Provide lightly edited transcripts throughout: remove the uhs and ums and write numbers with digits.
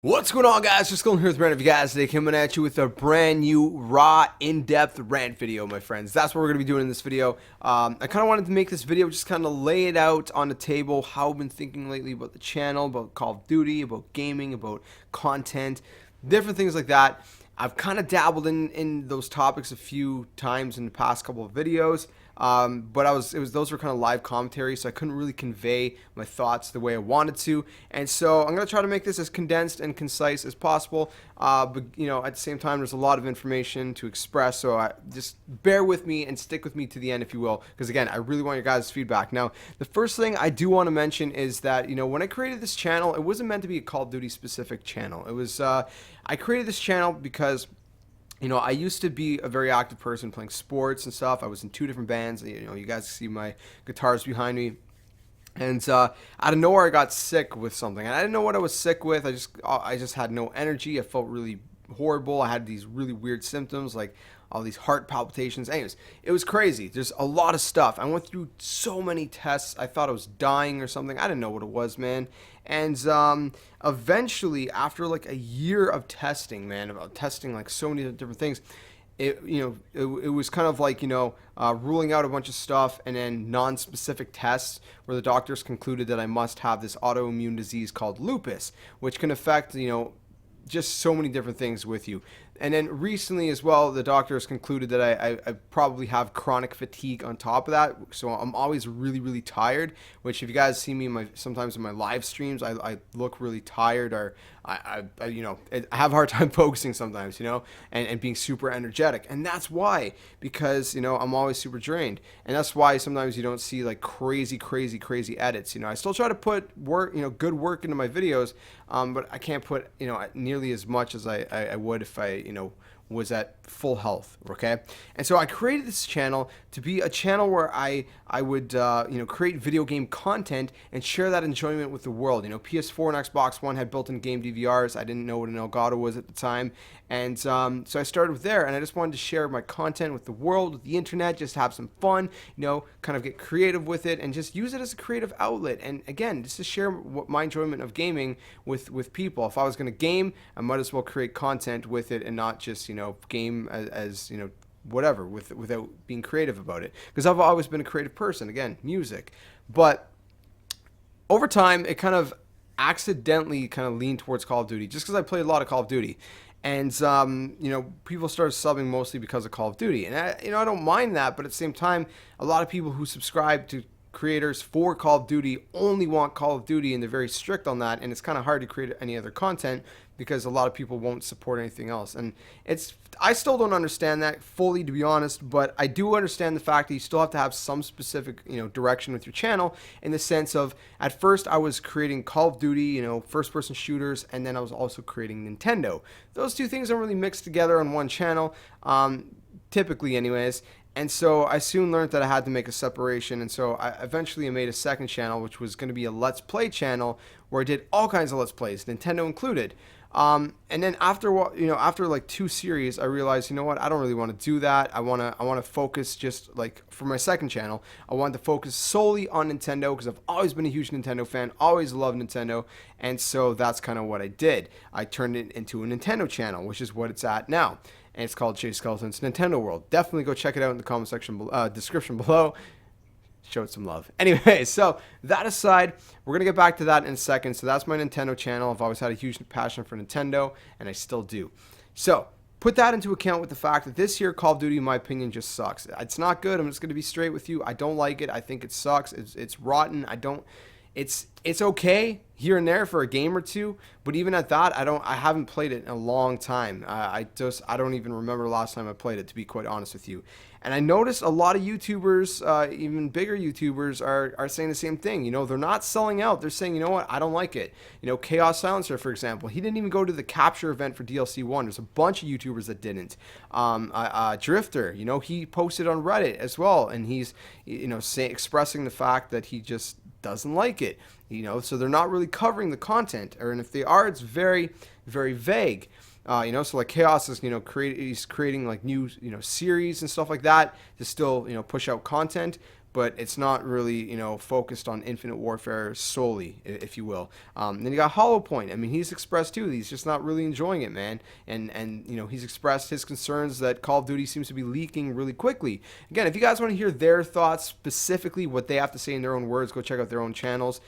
What's going on, guys? JSkeleton here with Brand of you guys today, coming at you with a brand new raw in-depth rant video, my friends. That's what we're going to be doing in this video. I kind of wanted to make this video, just kind of lay it out on the table, how I've been thinking lately about the channel, about Call of Duty, about gaming, about content, different things like that. I've kind of dabbled in those topics a few times in the past couple of videos, but those were kind of live commentary, so I couldn't really convey my thoughts the way I wanted to. And so I'm gonna try to make this as condensed and concise as possible. But at the same time, there's a lot of information to express, so just bear with me and stick with me to the end, if you will, because again, I really want your guys' feedback. Now, the first thing I do want to mention is that when I created this channel, it wasn't meant to be a Call of Duty specific channel. It was I created this channel because I used to be a very active person playing sports and stuff. I was in 2 different bands. You guys see my guitars behind me. And out of nowhere, I got sick with something. And I didn't know what I was sick with. I just had no energy. I felt really horrible. I had these really weird symptoms, like all these heart palpitations. Anyways, it was crazy. There's a lot of stuff. I went through so many tests. I thought I was dying or something. I didn't know what it was, man. And eventually, after like a year of testing, man, about testing like so many different things, it was kind of like ruling out a bunch of stuff, and then non-specific tests where the doctors concluded that I must have this autoimmune disease called lupus, which can affect just so many different things with you. And then recently as well, the doctors concluded that I probably have chronic fatigue on top of that. So I'm always really, really tired, which if you guys see me sometimes in my live streams, I look really tired, or I have a hard time focusing sometimes, and being super energetic. And that's why, because, I'm always super drained. And that's why sometimes you don't see like crazy edits. I still try to put work, good work into my videos, but I can't put, nearly as much as I would if I, was at full health, okay? And so I created this channel to be a channel where I would, create video game content and share that enjoyment with the world. PS4 and Xbox One had built-in game DVRs. I didn't know what an Elgato was at the time. And so I started with there, and I just wanted to share my content with the world, with the internet, just have some fun, kind of get creative with it, and just use it as a creative outlet. And again, just to share my enjoyment of gaming with people. If I was going to game, I might as well create content with it and not just, game as whatever, without being creative about it. Because I've always been a creative person, again, music. But over time, it kind of accidentally kind of leaned towards Call of Duty, just because I played a lot of Call of Duty. And, people started subbing mostly because of Call of Duty. And, I don't mind that, but at the same time, a lot of people who subscribe to creators for Call of Duty only want Call of Duty, and they're very strict on that, and it's kind of hard to create any other content because a lot of people won't support anything else. And I still don't understand that fully, to be honest, but I do understand the fact that you still have to have some specific, direction with your channel, in the sense of, at first I was creating Call of Duty, first-person shooters, and then I was also creating Nintendo. Those two things don't really mix together on one channel, typically anyways. And so I soon learned that I had to make a separation, and so I eventually made a second channel, which was going to be a Let's Play channel, where I did all kinds of Let's Plays, Nintendo included. And then after like 2 series, I realized, what, I don't really want to do that. I want to focus, just like for my second channel, I wanted to focus solely on Nintendo, because I've always been a huge Nintendo fan, always loved Nintendo, and so that's kind of what I did. I turned it into a Nintendo channel, which is what it's at now. And it's called JSkeleton's Nintendo World. Definitely go check it out in the comment section, description below. Show it some love. Anyway, so that aside, we're going to get back to that in a second. So that's my Nintendo channel. I've always had a huge passion for Nintendo, and I still do. So put that into account with the fact that this year Call of Duty, in my opinion, just sucks. It's not good. I'm just going to be straight with you. I don't like it. I think it sucks. It's rotten. It's okay here and there for a game or two, but even at that, I haven't played it in a long time. I don't even remember the last time I played it, to be quite honest with you. And I noticed a lot of YouTubers, even bigger YouTubers, are saying the same thing. They're not selling out. They're saying, what, I don't like it. Chaos Silencer, for example, he didn't even go to the capture event for DLC 1. There's a bunch of YouTubers that didn't. Drifter, he posted on Reddit as well, and he's, expressing the fact that he just doesn't like it. So they're not really covering the content, and if they are, it's very, very vague. So like Chaos is, he's creating like new, series and stuff like that to still, push out content. but it's not really, focused on Infinite Warfare solely, if you will. Then you got Hollow Point. I mean, he's expressed too. He's just not really enjoying it, man. And he's expressed his concerns that Call of Duty seems to be leaking really quickly. Again, if you guys want to hear their thoughts specifically, what they have to say in their own words, go check out their own channels.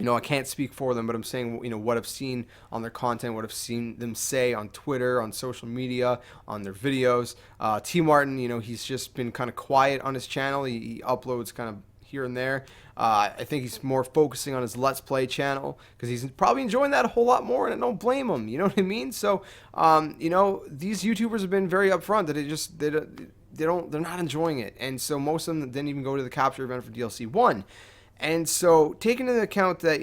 I can't speak for them, but I'm saying, what I've seen on their content, what I've seen them say on Twitter, on social media, on their videos. T. Martin, he's just been kind of quiet on his channel. He uploads kind of here and there. I think he's more focusing on his Let's Play channel because he's probably enjoying that a whole lot more, and I don't blame him. You know what I mean? So, these YouTubers have been very upfront that they're not enjoying it, and so most of them didn't even go to the capture event for DLC 1. And so, taking into account that,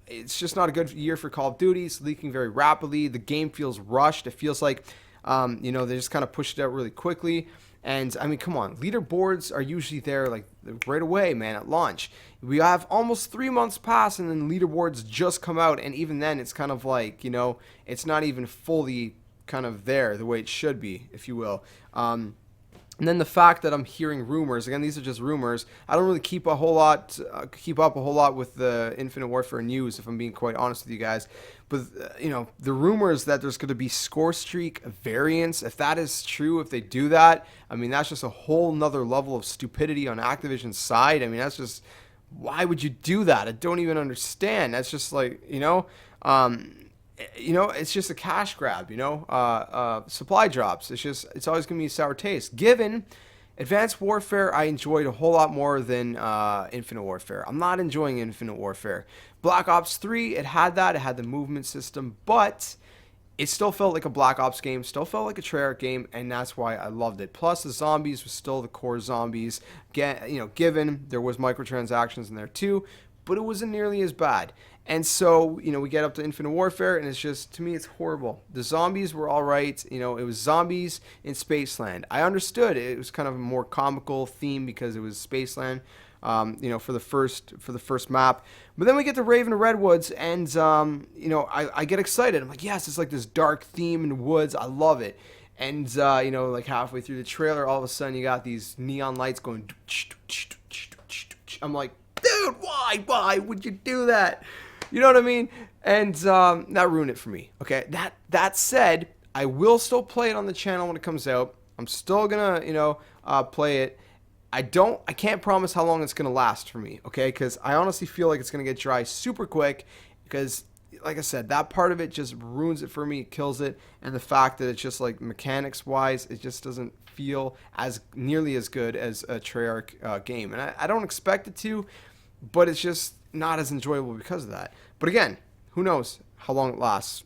it's just not a good year for Call of Duty. It's leaking very rapidly. The game feels rushed. It feels like, they just kind of pushed it out really quickly. And, I mean, come on. Leaderboards are usually there, like, right away, man, at launch. We have almost 3 months pass, and then leaderboards just come out. And even then, it's kind of like, it's not even fully kind of there the way it should be, if you will. And then the fact that I'm hearing rumors, again, these are just rumors. I don't really keep up a whole lot with the Infinite Warfare news, if I'm being quite honest with you guys. But, the rumors that there's going to be score streak variants, if that is true, if they do that, I mean, that's just a whole nother level of stupidity on Activision's side. I mean, that's just, why would you do that? I don't even understand. That's just like, it's just a cash grab, supply drops. It's always going to be a sour taste. Given Advanced Warfare, I enjoyed a whole lot more than Infinite Warfare. I'm not enjoying Infinite Warfare. Black Ops 3, it had the movement system, but it still felt like a Black Ops game, still felt like a Treyarch game, and that's why I loved it. Plus, the zombies was still the core zombies. Given there was microtransactions in there too, but it wasn't nearly as bad. And so, we get up to Infinite Warfare, and it's just, to me, it's horrible. The zombies were all right. It was zombies in Spaceland. I understood it was kind of a more comical theme because it was Spaceland, for the first map. But then we get to Raven Redwoods, and, I get excited. I'm like, yes, it's like this dark theme in the woods. I love it. And, like halfway through the trailer, all of a sudden you got these neon lights going. I'm like, dude, why would you do that? You know what I mean? And that ruined it for me. Okay. That said, I will still play it on the channel when it comes out. I'm still gonna, play it. I can't promise how long it's gonna last for me. Okay, because I honestly feel like it's gonna get dry super quick. Because, like I said, that part of it just ruins it for me. It kills it, and the fact that it's just like mechanics-wise, it just doesn't feel as nearly as good as a Treyarch game, and I don't expect it to. But it's just not as enjoyable because of that. But again, who knows how long it lasts.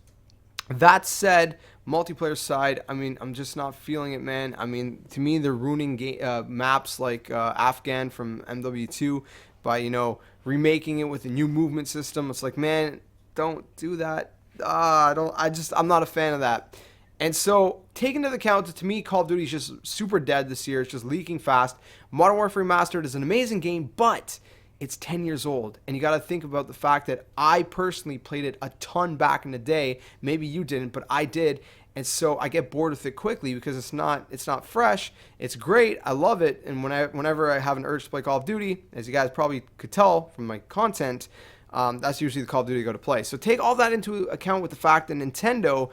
That said, multiplayer side, I mean, I'm just not feeling it, man. I mean, to me, they're ruining maps like Afghan from MW2 by, remaking it with a new movement system. It's like, man, don't do that. I'm not a fan of that. And so, taking into account that to me, Call of Duty is just super dead this year. It's just leaking fast. Modern Warfare Remastered is an amazing game, but it's 10 years old, and you got to think about the fact that I personally played it a ton back in the day. Maybe you didn't, but I did, and so I get bored with it quickly because it's not fresh. It's great, I love it, and whenever I have an urge to play Call of Duty, as you guys probably could tell from my content, that's usually the Call of Duty I go to play. So take all that into account with the fact that Nintendo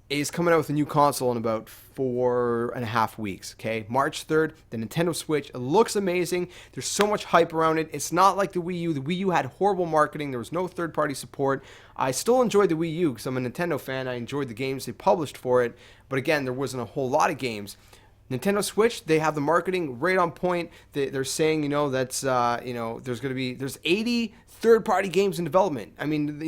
is coming out with a new console in about 4.5 weeks, okay? March 3rd, the Nintendo Switch. It looks amazing. There's so much hype around it. It's not like the Wii U. The Wii U had horrible marketing. There was no third-party support. I still enjoyed the Wii U because I'm a Nintendo fan. I enjoyed the games they published for it. But again, there wasn't a whole lot of games. Nintendo Switch, they have the marketing right on point. They're saying, that's, there's 80 third-party games in development. I mean,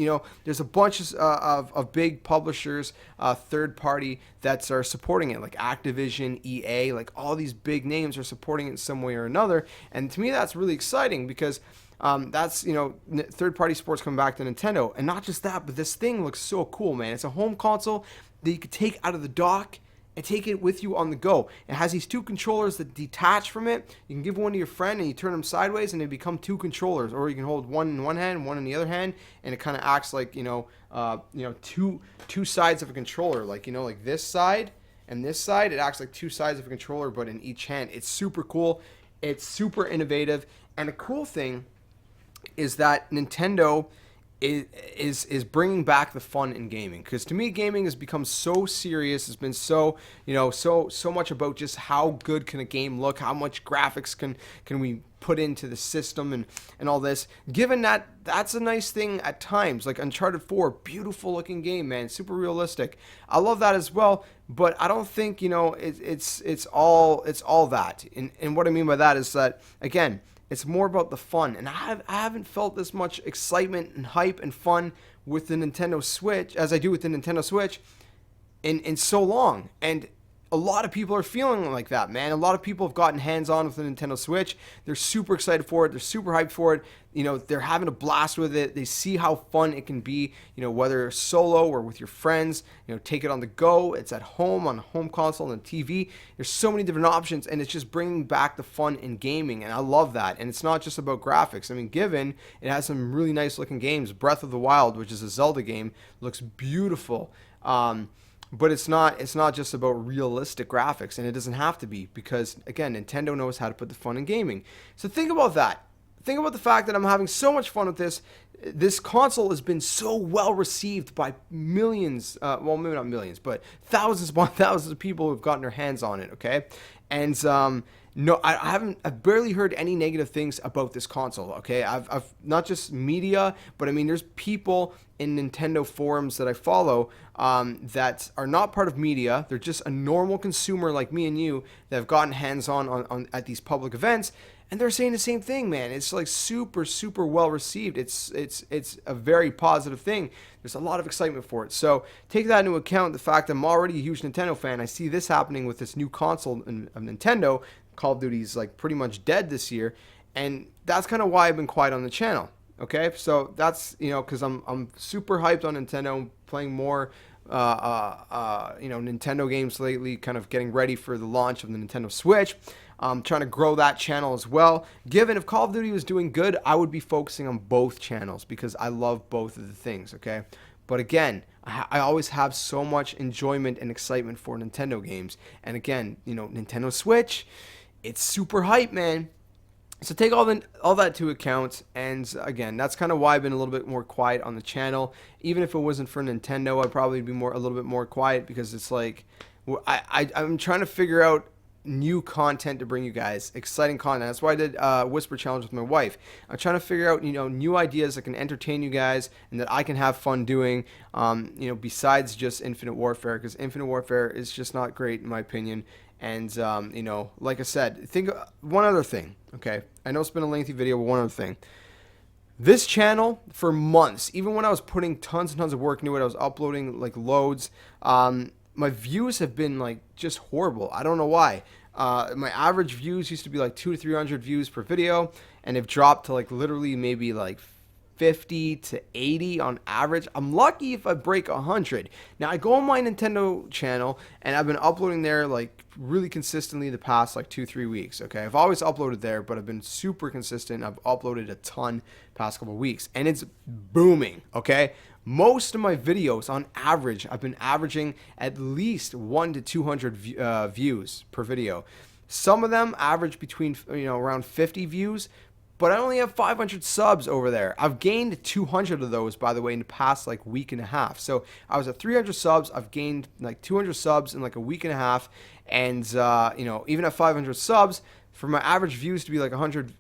there's a bunch of big publishers, third-party, that are supporting it, like Activision, EA, like all these big names are supporting it in some way or another. And to me, that's really exciting because that's, third-party sports coming back to Nintendo. And not just that, but this thing looks so cool, man. It's a home console that you could take out of the dock and take it with you on the go. It has these two controllers that detach from it. You can give one to your friend and you turn them sideways and they become two controllers. Or you can hold one in one hand, one in the other hand, and it kind of acts like, two sides of a controller. Like, like this side and this side, it acts like two sides of a controller, but in each hand. It's super cool. It's super innovative, and the cool thing is that Nintendo is bringing back the fun in gaming, because to me gaming has become so serious. It's been so, so much about just how good can a game look, how much graphics can we put into the system, and all this. Given that that's a nice thing at times, like Uncharted 4, beautiful looking game, man, super realistic. I love that as well, but I don't think it's all that. And what I mean by that is that, again, it's more about the fun, and I haven't felt this much excitement and hype and fun with the Nintendo Switch as I do with the Nintendo Switch in so long. And a lot of people are feeling like that, man. A lot of people have gotten hands-on with the Nintendo Switch. They're super excited for it. They're super hyped for it. They're having a blast with it. They see how fun it can be, whether solo or with your friends. Take it on the go. It's at home, on a home console, on the TV. There's so many different options, and it's just bringing back the fun in gaming, and I love that. And it's not just about graphics. I mean, given it has some really nice-looking games. Breath of the Wild, which is a Zelda game, looks beautiful. But it's not just about realistic graphics, and it doesn't have to be, because, again, Nintendo knows how to put the fun in gaming. So think about that. Think about the fact that I'm having so much fun with this. This console has been so well received by millions, well, maybe not millions, but thousands upon thousands of people who've gotten their hands on it, okay? And no, I've barely heard any negative things about this console, okay? I've not just media, but I mean, there's people in Nintendo forums that I follow that are not part of media. They're just a normal consumer like me and you that have gotten hands-on at these public events, and they're saying the same thing, man. It's like super, super well received. It's a very positive thing. There's a lot of excitement for it. So take that into account, the fact that I'm already a huge Nintendo fan. I see this happening with this new console of Nintendo. Call of Duty's like pretty much dead this year, and that's kind of why I've been quiet on the channel. Okay, so that's because I'm super hyped on Nintendo. I'm playing more Nintendo games lately, kind of getting ready for the launch of the Nintendo Switch. I'm trying to grow that channel as well. Given if Call of Duty was doing good, I would be focusing on both channels because I love both of the things, okay? But again, I always have so much enjoyment and excitement for Nintendo games. And again, Nintendo Switch, it's super hype, man. So take all that to account, and again, that's kind of why I've been a little bit more quiet on the channel. Even if it wasn't for Nintendo, I'd probably be a little bit more quiet, because it's like I'm trying to figure out new content to bring you guys, exciting content. That's why I did Whisper Challenge with my wife. I'm trying to figure out new ideas that can entertain you guys and that I can have fun doing. Besides just Infinite Warfare, because Infinite Warfare is just not great in my opinion. And like I said, think one other thing. Okay, I know it's been a lengthy video, but one other thing. This channel, for months, even when I was putting tons and tons of work into it, I was uploading like loads. My views have been like just horrible. I don't know why. My average views used to be like 200 to 300 views per video, and they've dropped to like literally maybe like 50 to 80 on average. I'm lucky if I break 100. Now I go on my Nintendo channel, and I've been uploading there like really consistently the past like 2-3 weeks. Okay, I've always uploaded there, but I've been super consistent. I've uploaded a ton past couple weeks, and it's booming. Okay, most of my videos on average, I've been averaging at least 100 to 200 views per video. Some of them average between around 50 views, but I only have 500 subs over there. I've gained 200 of those, by the way, in the past like week and a half. So I was at 300 subs. I've gained like 200 subs in like a week and a half. And, even at 500 subs, for my average views to be like 100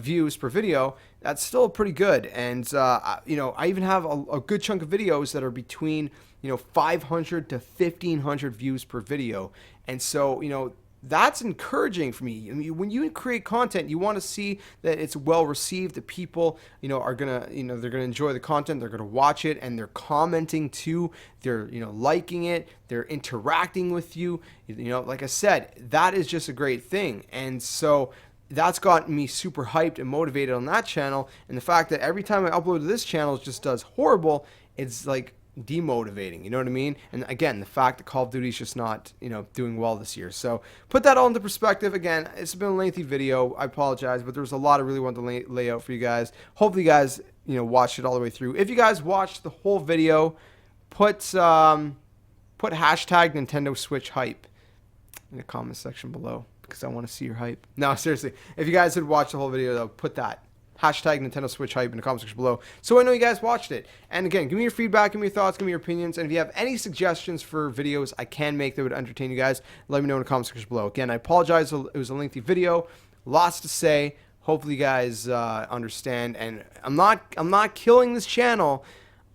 views per video, that's still pretty good. And, I even have a good chunk of videos that are between, 500 to 1,500 views per video. And so, that's encouraging for me. I mean, when you create content, you want to see that it's well received, that people, are gonna, they're gonna enjoy the content, they're gonna watch it, and they're commenting too, they're, liking it, they're interacting with you. Like I said, that is just a great thing. And so that's gotten me super hyped and motivated on that channel. And the fact that every time I upload to this channel, it just does horrible, it's like demotivating, you know what I mean? And again, the fact that Call of Duty is just not, doing well this year. So put that all into perspective. Again, it's been a lengthy video. I apologize, but there's a lot I really want to lay out for you guys. Hopefully you guys, watched it all the way through. If you guys watched the whole video, put hashtag Nintendo Switch hype. in the comment section below because I want to see your hype. No, seriously. If you guys had watched the whole video, though, put that hashtag Nintendo Switch hype in the comment section below so I know you guys watched it. And again, give me your feedback, give me your thoughts, give me your opinions, and if you have any suggestions for videos I can make that would entertain you guys, let me know in the comment section below. Again, I apologize, it was a lengthy video, lots to say. Hopefully you guys understand, and I'm not killing this channel.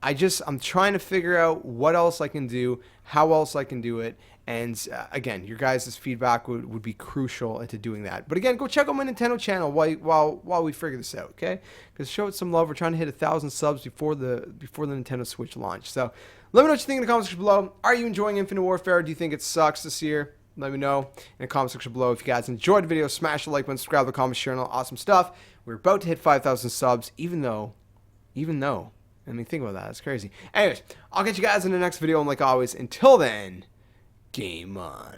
I'm trying to figure out what else I can do, how else I can do it, and again, your guys' feedback would be crucial into doing that. But again, go check out my Nintendo channel while we figure this out, okay? Because show it some love. We're trying to hit 1,000 subs before the Nintendo Switch launch. So let me know what you think in the comment section below. Are you enjoying Infinite Warfare? Do you think it sucks this year? Let me know in the comment section below. If you guys enjoyed the video, smash the like button, subscribe to the comment, share, and all awesome stuff. We're about to hit 5,000 subs, even though, I mean, think about that. That's crazy. Anyways, I'll catch you guys in the next video, and like always, until then, game on.